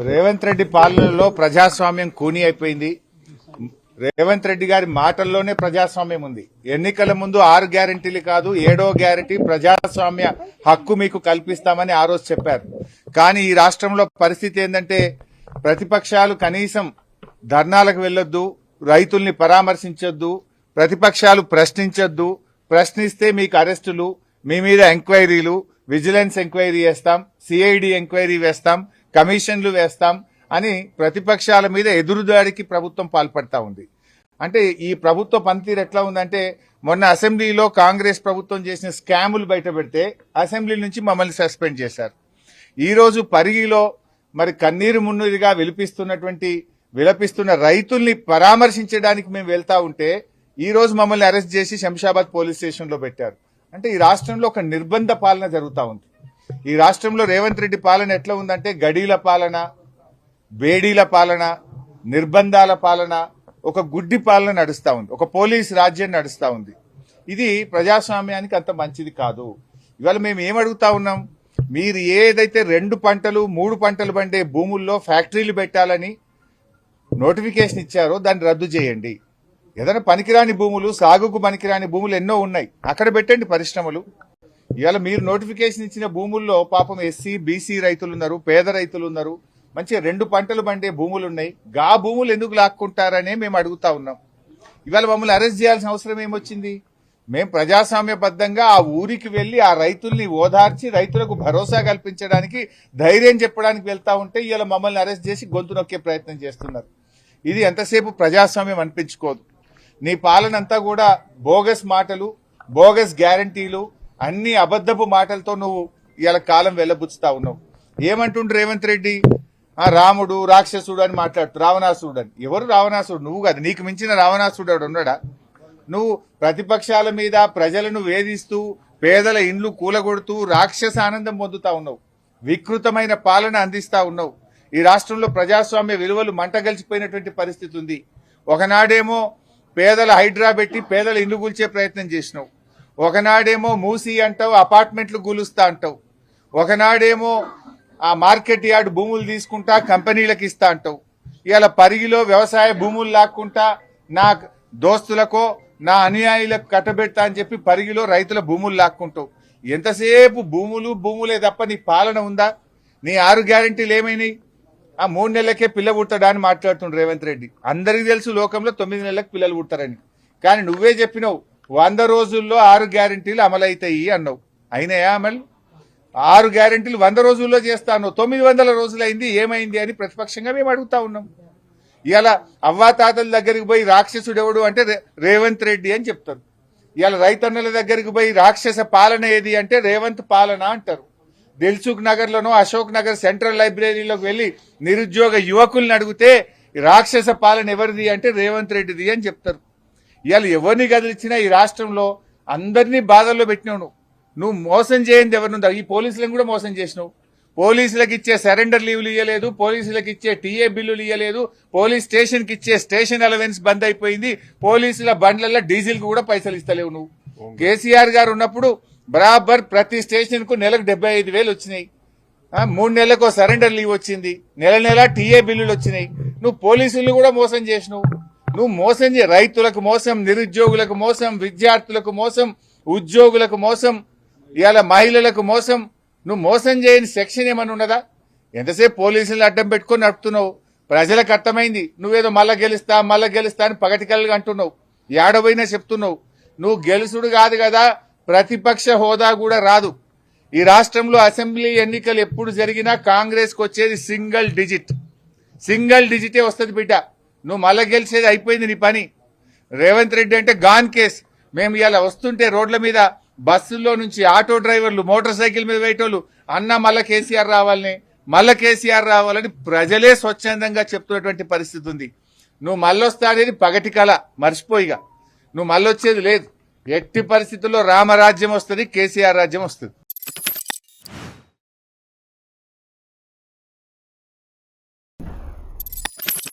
రేవంత్ రెడ్డి పాలనలో ప్రజాస్వామ్యం కూని అయిపోయింది. రేవంత్ రెడ్డి గారి మాటల్లోనే ప్రజాస్వామ్యం ఉంది. ఎన్నికల ముందు 6 గ్యారెంటీలు కాదు 7వ గ్యారెంటీ ప్రజాస్వామ్య హక్కు మీకు కల్పిస్తామని ఆ రోజు చెప్పారు. కానీ ఈ రాష్ట్రంలో పరిస్థితి ఏంటంటే ప్రతిపక్షాలు కనీసం ధర్నాలకు వెళ్లొద్దు, రైతుల్ని పరామర్శించొద్దు, ప్రతిపక్షాలు ప్రశ్నించొద్దు, ప్రశ్నిస్తే మీకు అరెస్టులు, మీ మీద ఎంక్వైరీలు, విజిలెన్స్ ఎంక్వైరీ వేస్తాం, సిఐడి ఎంక్వైరీ వేస్తాం, కమిషన్లు వేస్తాం అని ప్రతిపక్షాల మీద ఎదురుదాడికి ప్రభుత్వం పాల్పడతా ఉంది. అంటే ఈ ప్రభుత్వ పనితీరు ఎట్లా ఉందంటే మొన్న అసెంబ్లీలో కాంగ్రెస్ ప్రభుత్వం చేసిన స్కాములు బయట పెడితే అసెంబ్లీ నుంచి మమ్మల్ని సస్పెండ్ చేశారు. ఈ రోజు పరిగిలో మరి కన్నీరు మున్నీరుగా విలపిస్తున్న రైతుల్ని పరామర్శించడానికి మేము వెళ్తా ఉంటే ఈ రోజు మమ్మల్ని అరెస్ట్ చేసి శంషాబాద్ పోలీస్ స్టేషన్ లో పెట్టారు. అంటే ఈ రాష్ట్రంలో ఒక నిర్బంధ పాలన జరుగుతూ ఉంది. ఈ రాష్ట్రంలో రేవంత్ రెడ్డి పాలన ఎట్లా ఉందంటే గడీల పాలన, బేడీల పాలన, నిర్బంధాల పాలన, ఒక గుడ్డి పాలన నడుస్తా ఉంది, ఒక పోలీస్ రాజ్యం నడుస్తా ఉంది. ఇది ప్రజాస్వామ్యానికి అంత మంచిది కాదు. ఇవాళ మేము ఏమడుగుతా ఉన్నాం, మీరు ఏదైతే 2 పంటలు 3 పంటలు పండే భూముల్లో ఫ్యాక్టరీలు పెట్టాలని నోటిఫికేషన్ ఇచ్చారో దాన్ని రద్దు చేయండి. ఏదైనా పనికిరాని భూములు, సాగుకు పనికిరాని భూములు ఎన్నో ఉన్నాయి, అక్కడ పెట్టండి పరిశ్రమలు. ఇవాళ మీరు నోటిఫికేషన్ ఇచ్చిన భూముల్లో పాపం ఎస్సీ బీసీ రైతులు ఉన్నారు, పేద రైతులు ఉన్నారు, మంచిగా 2 పంటలు పండే భూములు ఉన్నాయి. గా భూములు ఎందుకు లాక్కుంటారనే మేము అడుగుతా ఉన్నాం. ఇవాళ మమ్మల్ని అరెస్ట్ చేయాల్సిన అవసరం ఏమొచ్చింది? మేము ప్రజాస్వామ్యబద్ధంగా ఆ ఊరికి వెళ్లి ఆ రైతుల్ని ఓదార్చి రైతులకు భరోసా కల్పించడానికి, ధైర్యం చెప్పడానికి వెళ్తా ఉంటే ఇవాళ మమ్మల్ని అరెస్ట్ చేసి గొంతు నొక్కే ప్రయత్నం చేస్తున్నారు. ఇది ఎంతసేపు ప్రజాస్వామ్యం అనిపించుకోదు. నీ పాలనంతా కూడా బోగస్ మాటలు, బోగస్ గ్యారంటీలు, అన్ని అబద్ధపు మాటలతో నువ్వు ఇవాళ కాలం వెళ్లబుచ్చుతా ఉన్నావు. ఏమంటుండ్రు రేవంత్ రెడ్డి? రాముడు రాక్షసుడు అని మాట్లాడుతూ రావణాసుడు అని. ఎవరు రావణాసుడు? నువ్వు కాదు, నీకు మించిన రావణాసుడు ఉన్నాడా? నువ్వు ప్రతిపక్షాల మీద ప్రజలను వేధిస్తూ పేదల ఇండ్లు కూలగొడుతూ రాక్షస ఆనందం పొందుతా ఉన్నావు, వికృతమైన పాలన అందిస్తా ఉన్నావు. ఈ రాష్ట్రంలో ప్రజాస్వామ్య విలువలు మంటగలిచిపోయినటువంటి పరిస్థితి ఉంది. ఒకనాడేమో పేదల హైడ్రా పెట్టి పేదల ఇండ్లు కూల్చే ప్రయత్నం చేసినావు, ఒకనాడేమో మూసి అంటావు, అపార్ట్మెంట్లు కూలుస్తా అంటావు, ఒకనాడేమో ఆ మార్కెట్ యార్డ్ భూములు తీసుకుంటా కంపెనీలకు ఇస్తా అంటావు. ఇవాళ పరిగిలో వ్యవసాయ భూములు లాక్కుంటా నా దోస్తులకో నా అనుయాయులకు కట్టబెడతా అని చెప్పి పరిగిలో రైతుల భూములు లాక్కుంటావు. ఎంతసేపు భూములే తప్ప నీ పాలన ఉందా? నీ 6 గ్యారెంటీలు ఏమైనాయి? 3 నెలలకే పిల్ల పుడతాడా అని మాట్లాడుతుండ్రు రేవంత్ రెడ్డి. అందరికీ తెలుసు లోకంలో 9 నెలలకు పిల్లలు పుడతారని. కానీ నువ్వే చెప్పినావు 100 రోజుల్లో 6 గ్యారెంటీలు అమలవుతాయి అన్నావు. అయినాయా అమలు? 6 గ్యారెంటీలు 100 రోజుల్లో చేస్తాను, 900 రోజులైంది, ఏమైంది అని ప్రతిపక్షంగా మేము అడుగుతా ఉన్నాం. ఇవాళ అవ్వాతాతల దగ్గరికి పోయి రాక్షసుడు ఎవడు అంటే రేవంత్ రెడ్డి అని చెప్తారు. ఇవాళ రైతన్నల దగ్గరికి పోయి రాక్షస పాలన ఏది అంటే రేవంత్ పాలన అంటారు. దిల్సుఖ్ నగర్ లోనో అశోక్ నగర్ సెంట్రల్ లైబ్రరీలోకి వెళ్లి నిరుద్యోగ యువకుల్ని అడిగితే రాక్షస పాలన ఎవరిది అంటే రేవంత్ రెడ్డిది అని చెప్తారు. ఇవాళ ఎవరిని కదిలిచ్చినా ఈ రాష్ట్రంలో అందరినీ బాధల్లో పెట్టినావు. నువ్వు మోసం చేయండి ఎవరినుందా? ఈ పోలీసులను కూడా మోసం చేసినావు. పోలీసులకు ఇచ్చే సరెండర్ లీవ్లు ఇవ్వలేదు, పోలీసులకు ఇచ్చే టీఏ బిల్లులు ఇవ్వలేదు, పోలీస్ స్టేషన్ కి ఇచ్చే స్టేషన్ అలవెన్స్ బంద్ అయిపోయింది, పోలీసుల బండ్లలో డీజిల్ కు కూడా పైసలు ఇస్తలేవు నువ్వు. కేసీఆర్ గారు ఉన్నప్పుడు బరాబర్ ప్రతి స్టేషన్ కు నెలకు 75,000 వచ్చినాయి, 3 నెలలకు సరెండర్ లీవ్ వచ్చింది, నెల టీఏ బిల్లులు వచ్చినాయి. నువ్వు పోలీసులను కూడా మోసం చేసినావు. నువ్వు మోసం రైతులకు మోసం, నిరుద్యోగులకు మోసం, విద్యార్థులకు మోసం, ఉద్యోగులకు మోసం, ఇవాళ మహిళలకు మోసం. నువ్వు మోసం చేయని సెక్షన్ ఏమన్నా ఉన్నదా? ఎంతసేపు పోలీసులను అడ్డం పెట్టుకుని నడుపుతున్నావు. ప్రజలకు అర్థమైంది నువ్వేదో మళ్ళా గెలుస్తా అని పగటికల్గా అంటున్నావు, ఏడవైనా చెప్తున్నావు. నువ్వు గెలుసుడు కాదు కదా, ప్రతిపక్ష హోదా కూడా రాదు. ఈ రాష్ట్రంలో అసెంబ్లీ ఎన్నికలు ఎప్పుడు జరిగినా కాంగ్రెస్ కు వచ్చేది సింగిల్ డిజిటే వస్తుంది బిడ్డ. నువ్వు మళ్ళా గెలిచేది అయిపోయింది నీ పని. రేవంత్ రెడ్డి అంటే గాన్ కేస్. మేము ఇలా వస్తుంటే రోడ్ల మీద బస్సుల్లో నుంచి ఆటో డ్రైవర్లు, మోటార్ సైకిల్ మీద వేయటోళ్ళు అన్న మళ్ళా కేసీఆర్ రావాలని ప్రజలే స్వచ్ఛందంగా చెప్తున్నటువంటి పరిస్థితి ఉంది. నువ్వు మళ్ళొస్తా అనేది పగటి కళ, మర్చిపోయిగా. నువ్వు మళ్ళొచ్చేది లేదు. ఎట్టి పరిస్థితుల్లో రామరాజ్యం వస్తుంది, కేసీఆర్ రాజ్యం వస్తుంది.